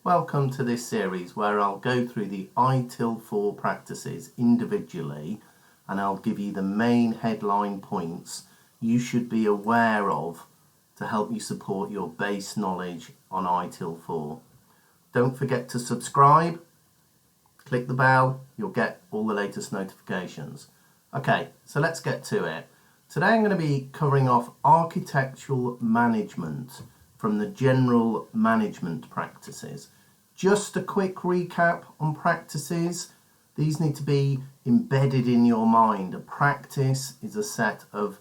Welcome to this series where I'll go through the ITIL4 practices individually and I'll give you the main headline points you should be aware of to help you support your base knowledge on ITIL4. Don't forget to subscribe, click the bell, you'll get all the latest notifications. Okay, so let's get to it. Today I'm going to be covering off architectural management from the general management practices. Just a quick recap on practices. These need to be embedded in your mind. A practice is a set of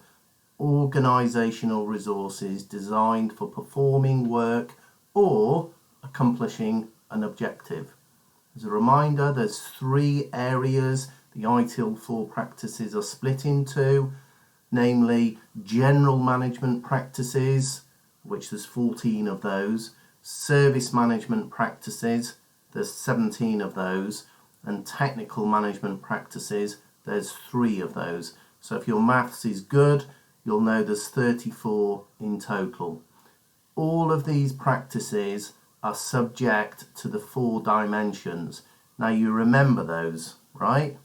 organisational resources designed for performing work or accomplishing an objective. As a reminder, there's 3 areas the ITIL4 practices are split into, namely general management practices, which there's 14 of those, service management practices, there's 17 of those, and technical management practices, there's 3 of those. So if your maths is good, you'll know there's 34 in total. All of these practices are subject to the 4 dimensions. Now you remember those, right?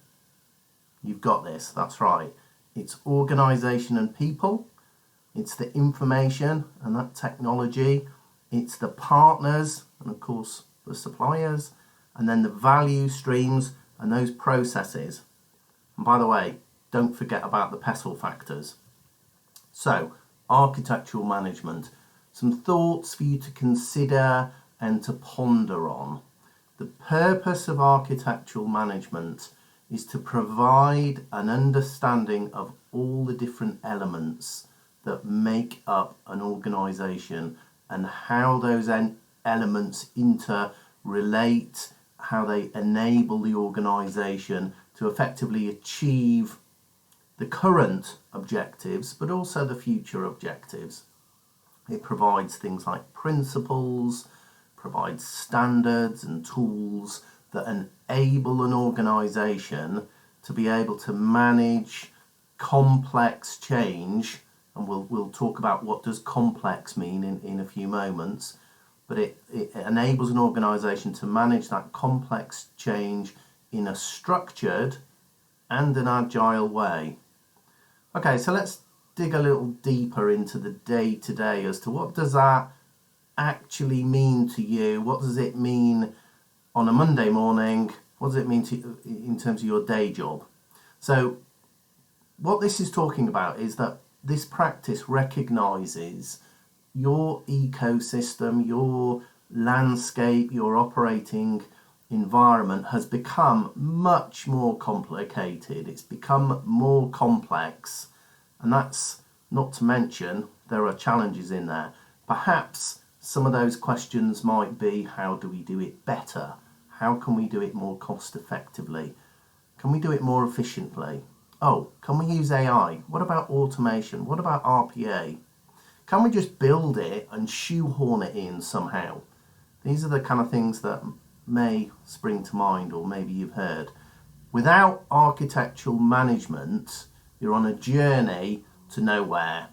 You've got this, that's right. It's organisation and people, it's the information and that technology, it's the partners and of course the suppliers, and then the value streams and those processes. And by the way, don't forget about the pestle factors. So, architectural management. Some thoughts for you to consider and to ponder on. The purpose of architectural management is to provide an understanding of all the different elements that make up an organisation and how those elements interrelate, how they enable the organisation to effectively achieve the current objectives but also the future objectives. It provides things like principles, provides standards and tools that enable an organisation to be able to manage complex change, and we'll talk about what does complex mean in a few moments, but it enables an organisation to manage that complex change in a structured and an agile way. Okay, so let's dig a little deeper into the day-to-day as to what does that actually mean to you. What does it mean on a Monday morning? What does it mean to you in terms of your day job? So what this is talking about is that this practice recognises your ecosystem, your landscape, your operating environment has become much more complicated. It's become more complex, and that's not to mention there are challenges in there. Perhaps some of those questions might be, how do we do it better? How can we do it more cost effectively? Can we do it more efficiently? Oh, can we use AI? What about automation? What about RPA? Can we just build it and shoehorn it in somehow? These are the kind of things that may spring to mind, or maybe you've heard. Without architectural management, you're on a journey to nowhere.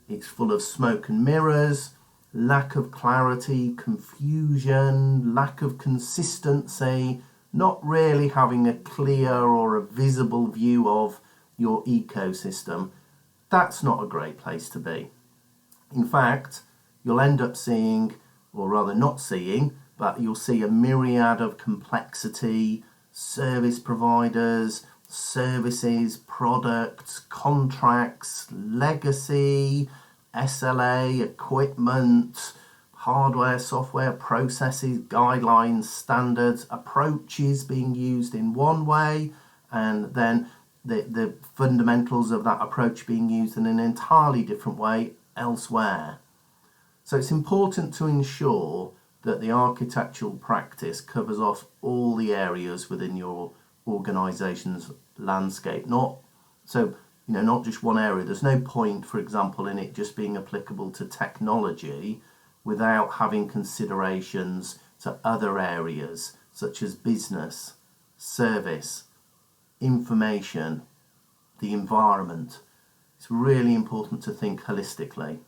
It's full of smoke and mirrors, lack of clarity, confusion, lack of consistency, not really having a clear or a visible view of your ecosystem. That's not a great place to be. In fact, you'll end up seeing, or rather not seeing, but you'll see a myriad of complexity, service providers, services, products, contracts, legacy, SLA, equipment, hardware, software, processes, guidelines, standards, approaches being used in one way, and then the fundamentals of that approach being used in an entirely different way elsewhere. So it's important to ensure that the architectural practice covers off all the areas within your organisation's landscape. Not just one area. There's no point, for example, in it just being applicable to technology without having considerations to other areas such as business, service, information, the environment. It's really important to think holistically.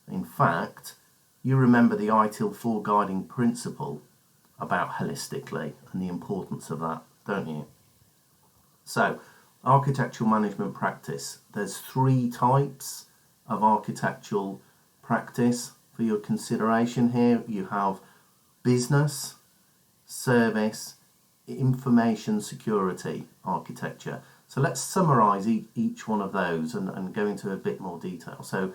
In fact, you remember the ITIL4 guiding principle about holistically and the importance of that, don't you? So, architectural management practice. There's 3 types of architectural practice for your consideration here. You have business, service, information security architecture. So let's summarize each one of those and go into a bit more detail. So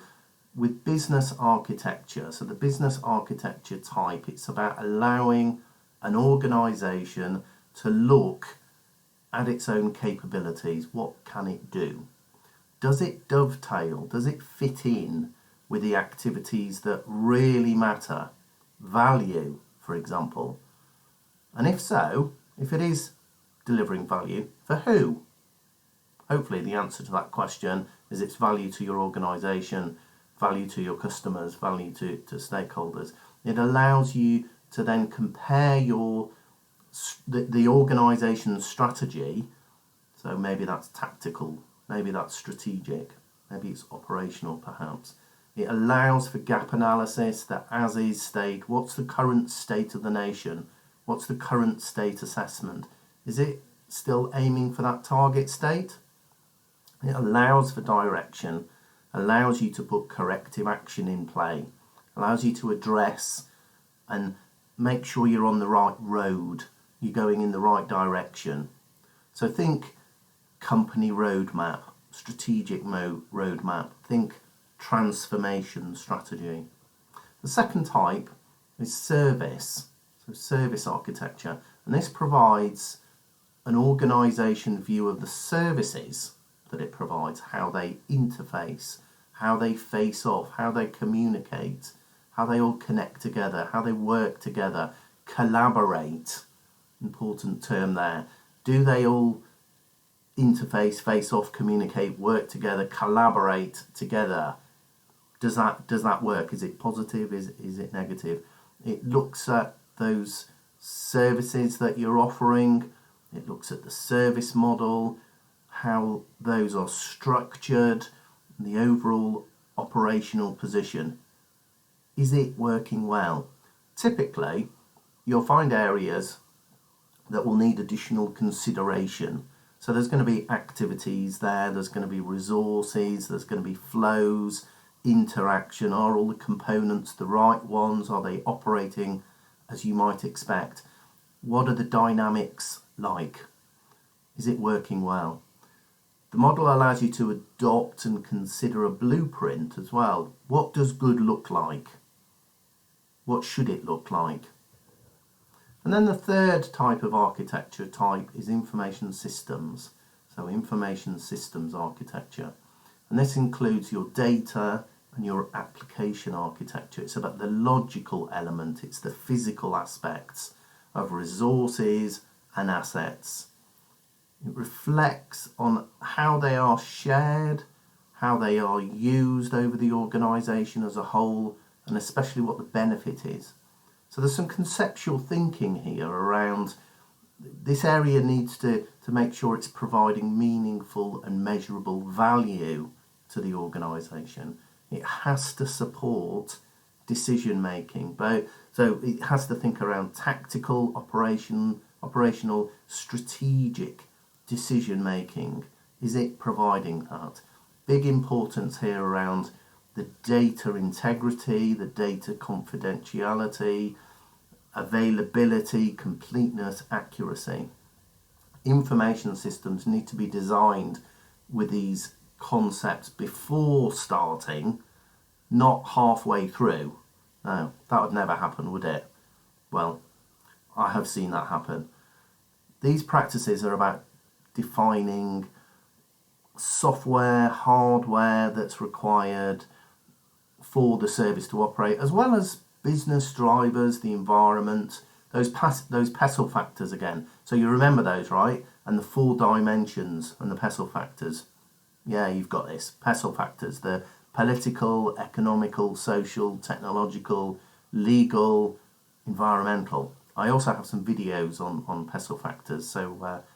with business architecture, so the business architecture type, it's about allowing an organization to look at its own capabilities. What can it do? Does it dovetail? Does it fit in with the activities that really matter? Value, for example. And if so, if it is delivering value, for who? Hopefully the answer to that question is it's value to your organisation, value to your customers, value to stakeholders. It allows you to then compare the organisation's strategy. So maybe that's tactical, maybe that's strategic, maybe it's operational perhaps. It allows for gap analysis, the as-is state. What's the current state of the nation? What's the current state assessment? Is it still aiming for that target state? It allows for direction, allows you to put corrective action in play, allows you to address and make sure you're on the right road, you're going in the right direction. So think company roadmap, strategic roadmap, think transformation strategy. The second type is service, so service architecture, and this provides an organisation view of the services that it provides, how they interface, how they face off, how they communicate, how they all connect together, how they work together, collaborate, important term there. Do they all interface, face off, communicate, work together, collaborate together? Does that work? Is it positive? Is it negative? It looks at those services that you're offering. It looks at the service model, how those are structured, the overall operational position. Is it working well? Typically, you'll find areas that will need additional consideration. So there's going to be activities there's going to be resources, there's going to be flows, interaction. Are all the components the right ones? Are they operating as you might expect? What are the dynamics like? Is it working well? The model allows you to adopt and consider a blueprint as well. What does good look like? What should it look like? And then the third type of architecture type is information systems. So information systems architecture. And this includes your data and your application architecture. It's about the logical element. It's the physical aspects of resources and assets. It reflects on how they are shared, how they are used over the organisation as a whole, and especially what the benefit is. So there's some conceptual thinking here around this area needs to make sure it's providing meaningful and measurable value to the organisation. It has to support decision making, so it has to think around tactical, operational, strategic decision making. Is it providing that? Big importance here around the data integrity, the data confidentiality, availability, completeness, accuracy. Information systems need to be designed with these concepts before starting, not halfway through. No, that would never happen, would it? Well, I have seen that happen. These practices are about defining software, hardware that's required for the service to operate, as well as business drivers, the environment, those PESTLE factors again. So you remember those, right? And the 4 dimensions and the PESTLE factors. Yeah, you've got this. PESTLE factors, the political, economical, social, technological, legal, environmental. I also have some videos on PESTLE factors, so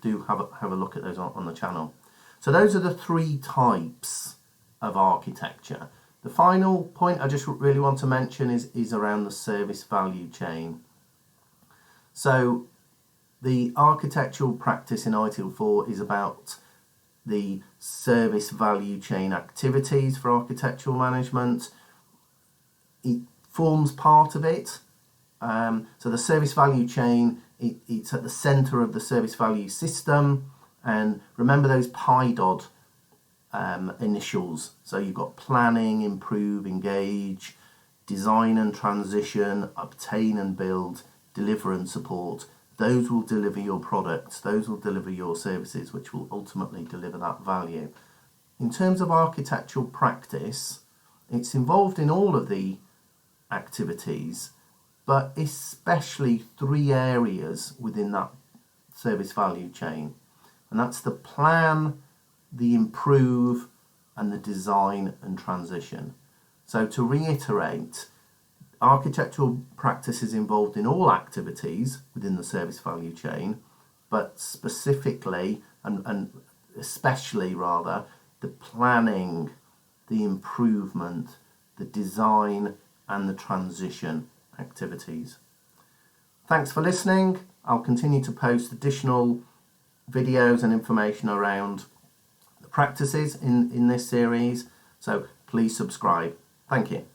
do have a look at those on the channel. So those are the 3 types of architecture. The final point I just really want to mention is around the service value chain. So the architectural practice in ITIL4 is about the service value chain activities for architectural management. It forms part of it. So the service value chain, it's at the centre of the service value system. And remember those PIDOD initials. So you've got planning, improve, engage, design and transition, obtain and build, deliver and support. Those will deliver your products, those will deliver your services, which will ultimately deliver that value. In terms of architectural practice, it's involved in all of the activities, but especially 3 areas within that service value chain. And that's the plan, the improve, and the design and transition. So to reiterate, architectural practice is involved in all activities within the service value chain, but specifically and especially rather the planning, the improvement, the design and the transition activities. Thanks for listening. I'll continue to post additional videos and information around the practices in this series, so please subscribe. Thank you.